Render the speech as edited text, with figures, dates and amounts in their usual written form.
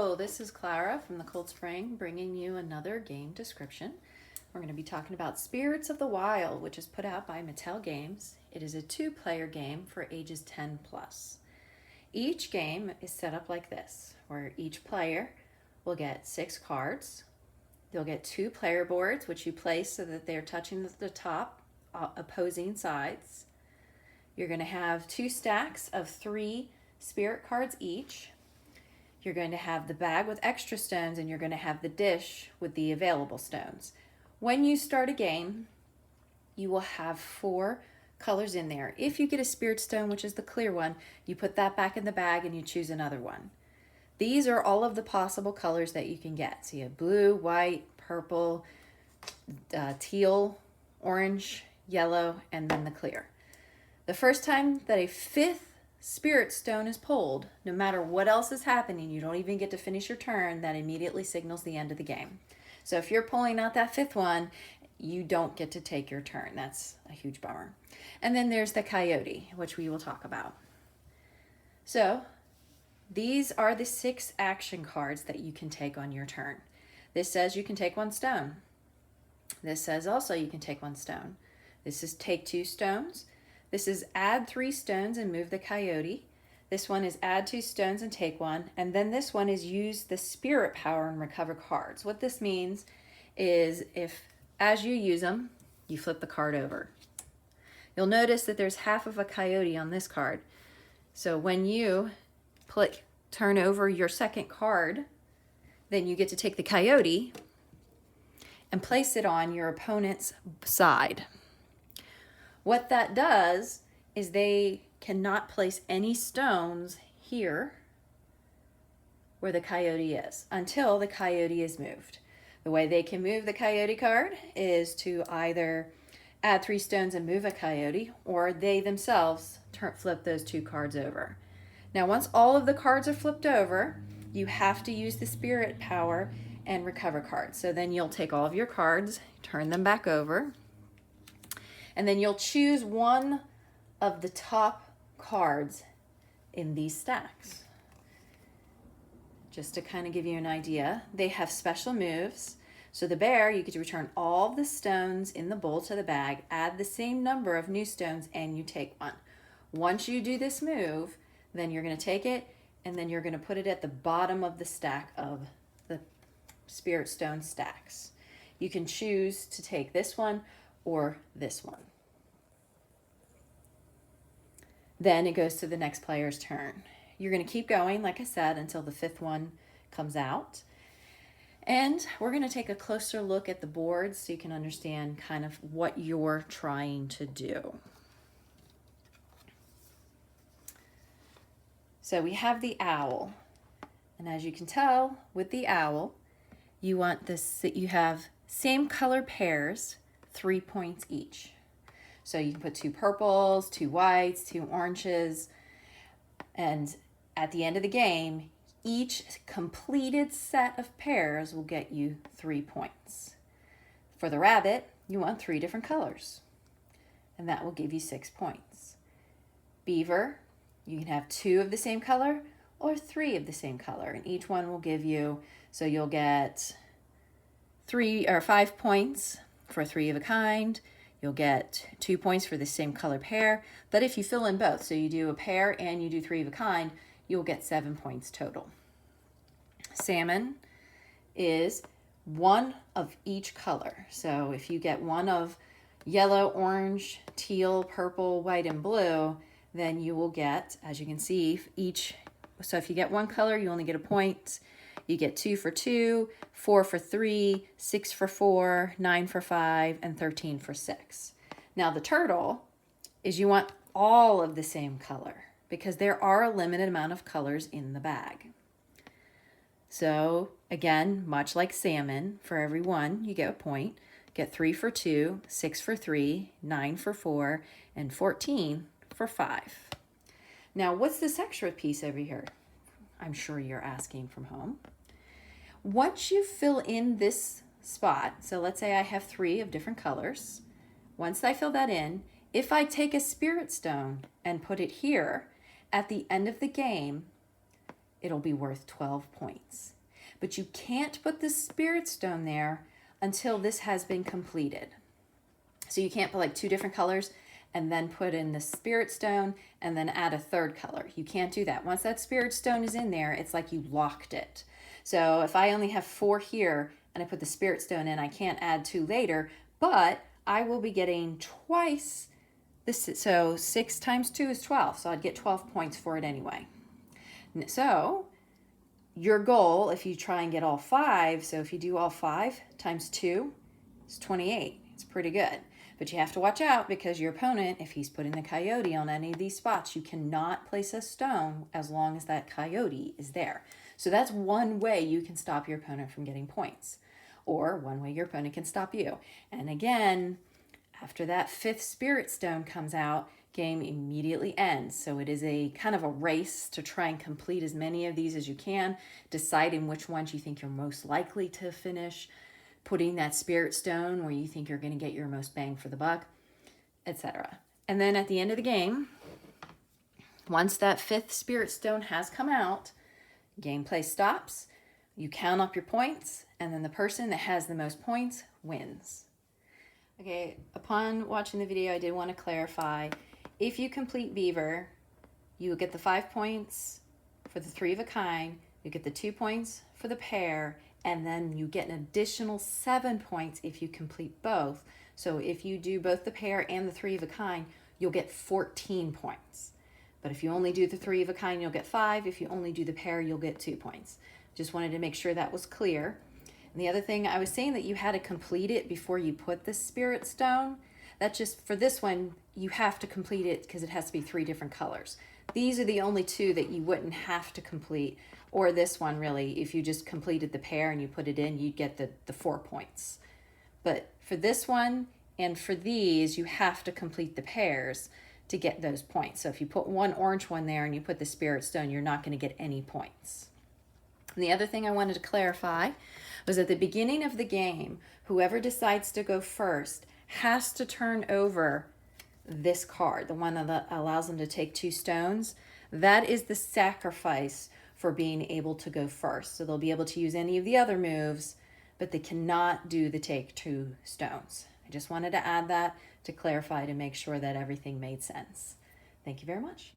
Hello, this is Clara from the Cold Spring bringing you another game description. We're going to be talking about Spirits of the Wild, which is put out by Mattel Games. It is a two-player game for ages 10 plus. Each game is set up like this, where each player will get 6 cards. They'll get 2 player boards, which you place so that they're touching the top opposing sides. You're going to have 2 stacks of 3 spirit cards each. You're going to have the bag with extra stones, and you're going to have the dish with the available stones. When you start a game, you will have 4 colors in there. If you get a spirit stone, which is the clear one, you put that back in the bag and you choose another one. These are all of the possible colors that you can get. So you have blue, white, purple, teal, orange, yellow, and then the clear. The first time that a 5th spirit stone is pulled, no matter what else is happening, you don't even get to finish your turn, that immediately signals the end of the game. So if you're pulling out that 5th one, you don't get to take your turn. That's a huge bummer. And then there's the coyote, which we will talk about. So these are the 6 action cards that you can take on your turn. This says you can take 1 stone. This says also you can take 1 stone. This is take 2 stones. This is add 3 stones and move the coyote. This one is add 2 stones and take 1. And then this one is use the spirit power and recover cards. What this means is if, as you use them, you flip the card over. You'll notice that there's half of a coyote on this card. So when you turn over your second card, then you get to take the coyote and place it on your opponent's side. What that does is they cannot place any stones here where the coyote is until the coyote is moved. The way they can move the coyote card is to either add 3 stones and move a coyote, or they themselves flip those 2 cards over. Now, once all of the cards are flipped over, you have to use the spirit power and recover cards. So then you'll take all of your cards, turn them back over, and then you'll choose one of the top cards in these stacks. Just to kind of give you an idea, they have special moves. So the bear, you get to return all the stones in the bowl to the bag, add the same number of new stones, and you take 1. Once you do this move, then you're going to take it, and then you're going to put it at the bottom of the stack of the spirit stone stacks. You can choose to take this one or this one. Then it goes to the next player's turn. You're going to keep going, like I said, until the 5th one comes out. And we're going to take a closer look at the boards so you can understand kind of what you're trying to do. So we have the owl. And as you can tell with the owl, you want this, you have same color pairs, 3 points each. So you can put 2 purples, 2 whites, 2 oranges, and at the end of the game, each completed set of pairs will get you 3 points. For the rabbit, you want 3 different colors, and that will give you 6 points. Beaver, you can have 2 of the same color or 3 of the same color, and each one will give you, so you'll get 3 or 5 points for 3 of a kind. You'll get 2 points for the same color pair, but if you fill in both, so you do a pair and you do 3 of a kind, you'll get 7 points total. Salmon is 1 of each color. So if you get 1 of yellow, orange, teal, purple, white, and blue, then you will get, as you can see, each. So if you get 1 color, you only get a point. You get 2 for 2, 4 for 3, 6 for 4, 9 for 5, and 13 for 6. Now the turtle is you want all of the same color because there are a limited amount of colors in the bag. So again, much like salmon, for every 1 you get a point. Get 3 for 2, 6 for 3, 9 for 4, and 14 for 5. Now what's this extra piece over here? I'm sure you're asking from home. Once you fill in this spot, so let's say I have 3 of different colors. Once I fill that in, if I take a spirit stone and put it here, at the end of the game, it'll be worth 12 points. But you can't put the spirit stone there until this has been completed. So you can't put like 2 different colors and then put in the spirit stone and then add a third color. You can't do that. Once that spirit stone is in there, it's like you locked it. So if I only have 4 here and I put the spirit stone in, I can't add 2 later, but I will be getting twice this. So 6 times 2 is 12. So I'd get 12 points for it anyway. So your goal, if you try and get all 5, so if you do all 5 times 2 is 28. It's pretty good. But you have to watch out because your opponent, if he's putting the coyote on any of these spots, you cannot place a stone as long as that coyote is there. So that's one way you can stop your opponent from getting points, or one way your opponent can stop you. And again, after that 5th spirit stone comes out, game immediately ends. So it is a kind of a race to try and complete as many of these as you can, deciding which ones you think you're most likely to finish, putting that spirit stone where you think you're going to get your most bang for the buck, etc. And then at the end of the game, once that 5th spirit stone has come out, gameplay stops, you count up your points, and then the person that has the most points wins. Okay, upon watching the video, I did want to clarify, if you complete Beaver, you get the 5 points for the 3 of a kind, you get the 2 points for the pair, and then you get an additional 7 points if you complete both. So if you do both the pair and the 3 of a kind, you'll get 14 points. But if you only do the 3 of a kind, you'll get 5. If you only do the pair, you'll get 2 points. Just wanted to make sure that was clear. And the other thing, I was saying that you had to complete it before you put the spirit stone. That's just, for this one, you have to complete it because it has to be 3 different colors. These are the only 2 that you wouldn't have to complete, or this one really. If you just completed the pair and you put it in, you'd get the 4 points. But for this one and for these, you have to complete the pairs to get those points. So if you put one orange one there and you put the spirit stone, you're not going to get any points. And the other thing I wanted to clarify was at the beginning of the game, whoever decides to go first has to turn over this card, the one that allows them to take 2 stones. That is the sacrifice for being able to go first. So they'll be able to use any of the other moves, but they cannot do the take 2 stones. I just wanted to add that to clarify, to make sure that everything made sense. Thank you very much.